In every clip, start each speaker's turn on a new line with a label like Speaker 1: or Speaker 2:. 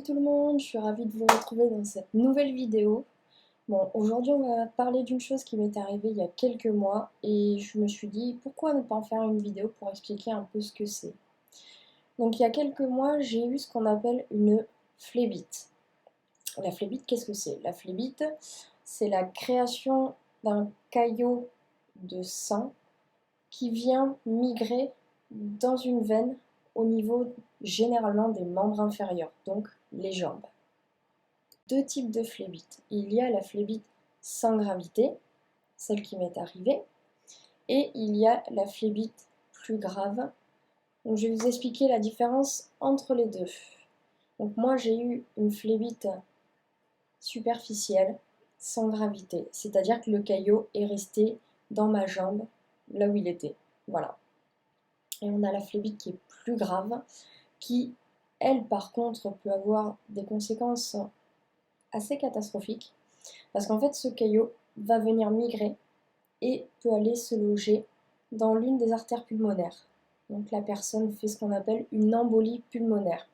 Speaker 1: tout le monde, je suis ravie de vous retrouver dans cette nouvelle vidéo. Bon, aujourd'hui on va parler d'une chose qui m'est arrivée il y a quelques mois et je me suis dit pourquoi ne pas en faire une vidéo pour expliquer un peu ce que c'est. Donc il y a quelques mois j'ai eu ce qu'on appelle une phlébite. La phlébite, qu'est-ce que c'est? La phlébite, c'est la création d'un caillot de sang qui vient migrer dans une veine au niveau généralement des membres inférieurs, donc les jambes. Deux types de phlébite. Il y a la phlébite sans gravité, celle qui m'est arrivée, et il y a la phlébite plus grave. Donc je vais vous expliquer la différence entre les deux. Donc moi j'ai eu une phlébite superficielle, sans gravité, c'est-à-dire que le caillot est resté dans ma jambe, là où il était. Voilà. Et on a la phlébite qui est plus grave, qui, elle, par contre, peut avoir des conséquences assez catastrophiques, parce qu'en fait, ce caillot va venir migrer et peut aller se loger dans l'une des artères pulmonaires. Donc la personne fait ce qu'on appelle une embolie pulmonaire.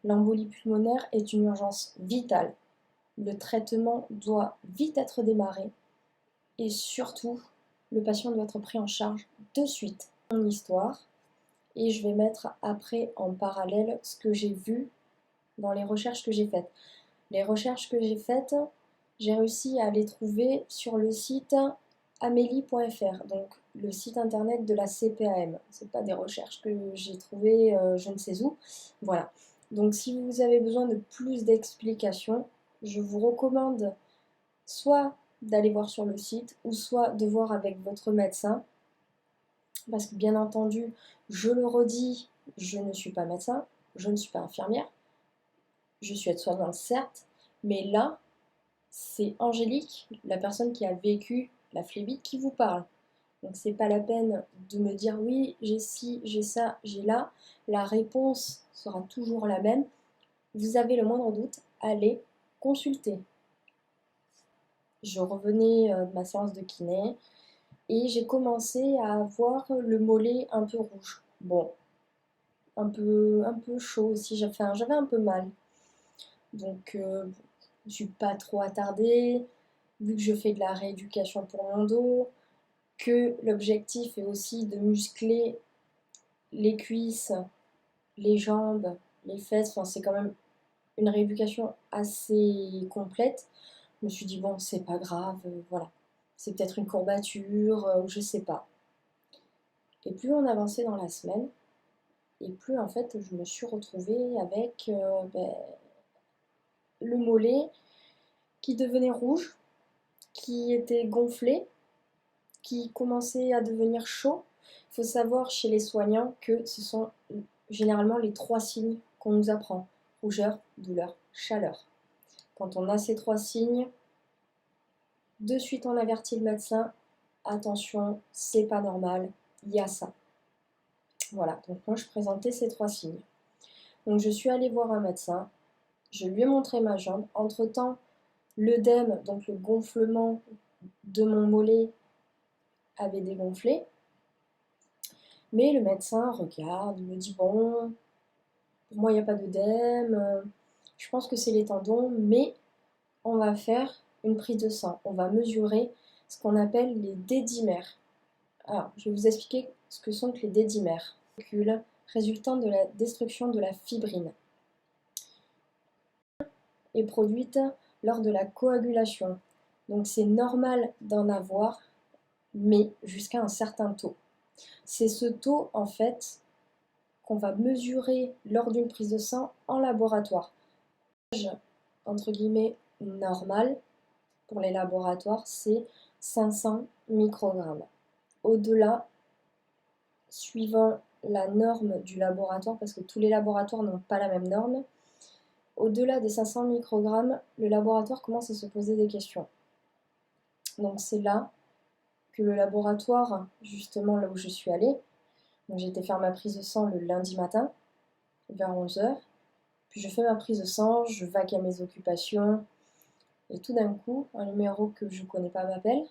Speaker 1: L'embolie pulmonaire est une urgence vitale. Le traitement doit vite être démarré et surtout, le patient doit être pris en charge de suite. Mon histoire, et je vais mettre après en parallèle ce que j'ai vu dans les recherches que j'ai faites. Les recherches que j'ai faites, j'ai réussi à les trouver sur le site amélie.fr, donc le site internet de la CPAM. C'est pas des recherches que j'ai trouvées je ne sais où. Voilà. Donc si vous avez besoin de plus d'explications, je vous recommande soit d'aller voir sur le site ou soit de voir avec votre médecin. Parce que bien entendu, je le redis, je ne suis pas médecin, je ne suis pas infirmière, je suis aide-soignante certes, mais là, c'est Angélique, la personne qui a vécu la phlébite, qui vous parle. Donc c'est pas la peine de me dire oui, j'ai ci, j'ai ça, j'ai là. La réponse sera toujours la même. Vous avez le moindre doute, allez consulter. Je revenais de ma séance de kiné et j'ai commencé à avoir le mollet un peu rouge. Bon, un peu chaud aussi, j'avais un peu mal. Donc je ne me suis pas trop attardée, vu que je fais de la rééducation pour mon dos, que l'objectif est aussi de muscler les cuisses, les jambes, les fesses, enfin c'est quand même une rééducation assez complète. Je me suis dit bon c'est pas grave, voilà. C'est peut-être une courbature, ou je sais pas. Et plus on avançait dans la semaine, et plus en fait je me suis retrouvée avec le mollet qui devenait rouge, qui était gonflé, qui commençait à devenir chaud. Il faut savoir chez les soignants que ce sont généralement les trois signes qu'on nous apprend: rougeur, douleur, chaleur. Quand on a ces trois signes, de suite on avertit le médecin: attention, c'est pas normal, il y a ça. Voilà, donc moi je présentais ces trois signes. Donc je suis allée voir un médecin, je lui ai montré ma jambe. Entre-temps, l'œdème, donc le gonflement de mon mollet, avait dégonflé. Mais le médecin regarde, me dit bon, pour moi il n'y a pas d'œdème, je pense que c'est les tendons, mais on va faire une prise de sang. On va mesurer ce qu'on appelle les dédimères. Alors, je vais vous expliquer ce que sont que les dédimères. Résultant de la destruction de la fibrine est produite lors de la coagulation. Donc c'est normal d'en avoir, mais jusqu'à un certain taux. C'est ce taux en fait qu'on va mesurer lors d'une prise de sang en laboratoire. Entre guillemets normal pour les laboratoires, c'est 500 microgrammes. Au-delà, suivant la norme du laboratoire, parce que tous les laboratoires n'ont pas la même norme, au-delà des 500 microgrammes, le laboratoire commence à se poser des questions. Donc c'est là que le laboratoire, justement là où je suis allée, j'ai été faire ma prise de sang le lundi matin, vers 11h, puis je fais ma prise de sang, je vaque à mes occupations, et tout d'un coup, un numéro que je ne connais pas m'appelle.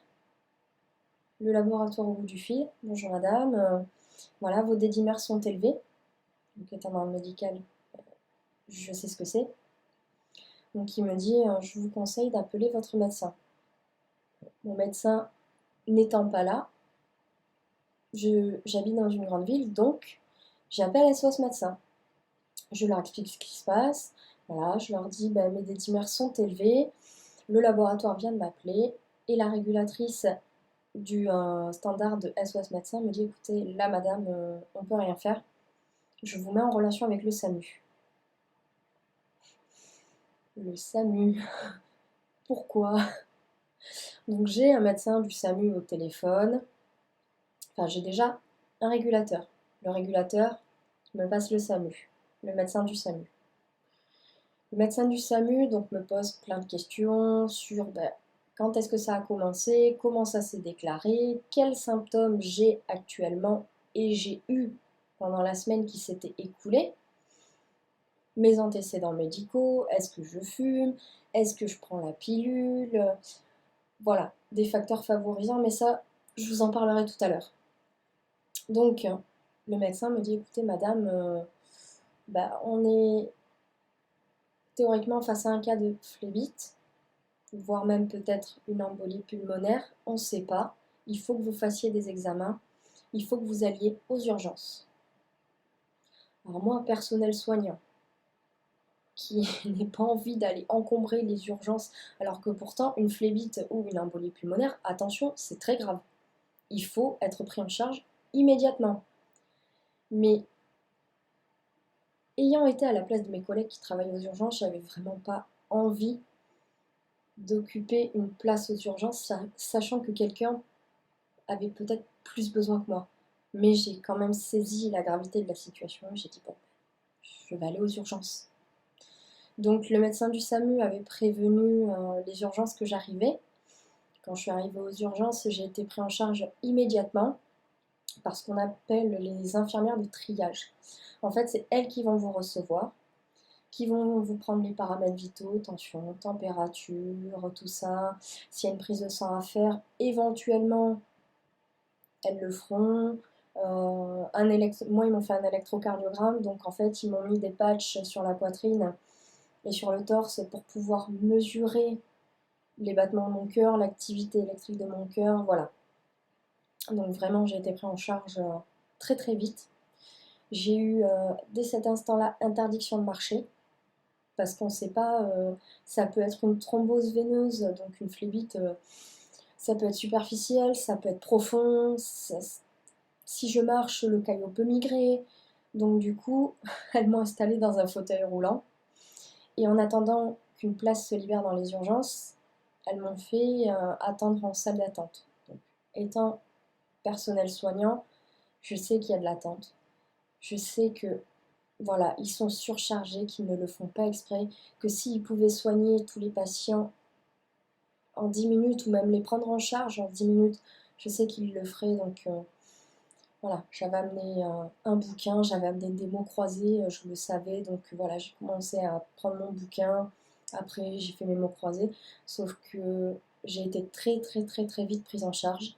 Speaker 1: Le laboratoire au bout du fil: bonjour madame, voilà, vos dédimères sont élevés. Donc étant dans le médical, je sais ce que c'est. Donc il me dit je vous conseille d'appeler votre médecin. Mon médecin n'étant pas là, j'habite dans une grande ville, donc j'appelle SOS médecin. Je leur explique ce qui se passe. Voilà, je leur dis mes dédimères sont élevés, le laboratoire vient de m'appeler et la régulatrice du standard de SOS médecin me dit écoutez, là madame, on peut rien faire, je vous mets en relation avec le SAMU. Le SAMU, pourquoi? Donc j'ai un médecin du SAMU au téléphone, enfin j'ai déjà un régulateur. Le régulateur me passe le SAMU, le médecin du SAMU. Le médecin du SAMU donc, me pose plein de questions sur quand est-ce que ça a commencé, comment ça s'est déclaré, quels symptômes j'ai actuellement et j'ai eu pendant la semaine qui s'était écoulée, mes antécédents médicaux, est-ce que je fume, est-ce que je prends la pilule, voilà, des facteurs favorisants, mais ça, je vous en parlerai tout à l'heure. Donc, le médecin me dit, écoutez madame, on est théoriquement face à un cas de phlébite, voire même peut-être une embolie pulmonaire, on ne sait pas. Il faut que vous fassiez des examens, il faut que vous alliez aux urgences. Alors moi, personnel soignant, qui n'ai pas envie d'aller encombrer les urgences, alors que pourtant une phlébite ou une embolie pulmonaire, attention, c'est très grave. Il faut être pris en charge immédiatement. Mais ayant été à la place de mes collègues qui travaillent aux urgences, j'avais vraiment pas envie d'occuper une place aux urgences, sachant que quelqu'un avait peut-être plus besoin que moi. Mais j'ai quand même saisi la gravité de la situation. J'ai dit, bon, je vais aller aux urgences. Donc le médecin du SAMU avait prévenu les urgences que j'arrivais. Quand je suis arrivée aux urgences, j'ai été prise en charge immédiatement par ce qu'on appelle les infirmières de triage. En fait, c'est elles qui vont vous recevoir, qui vont vous prendre les paramètres vitaux, tension, température, tout ça. S'il y a une prise de sang à faire, éventuellement, elles le feront. Moi, ils m'ont fait un électrocardiogramme, donc en fait, ils m'ont mis des patchs sur la poitrine et sur le torse pour pouvoir mesurer les battements de mon cœur, l'activité électrique de mon cœur, voilà. Donc vraiment, j'ai été pris en charge très très vite. J'ai eu dès cet instant-là interdiction de marcher parce qu'on ne sait pas, ça peut être une thrombose veineuse, donc une phlébite, ça peut être superficiel, ça peut être profond, si je marche, le caillot peut migrer. Donc du coup, elles m'ont installée dans un fauteuil roulant. Et en attendant qu'une place se libère dans les urgences, elles m'ont fait attendre en salle d'attente. Donc, étant personnel soignant, je sais qu'il y a de l'attente. Je sais que voilà, ils sont surchargés, qu'ils ne le font pas exprès, que s'ils pouvaient soigner tous les patients en 10 minutes ou même les prendre en charge en 10 minutes, je sais qu'ils le feraient. Donc voilà, j'avais amené un bouquin, j'avais amené des mots croisés, je le savais. Donc voilà, j'ai commencé à prendre mon bouquin. Après, j'ai fait mes mots croisés. Sauf que j'ai été très très très très vite prise en charge.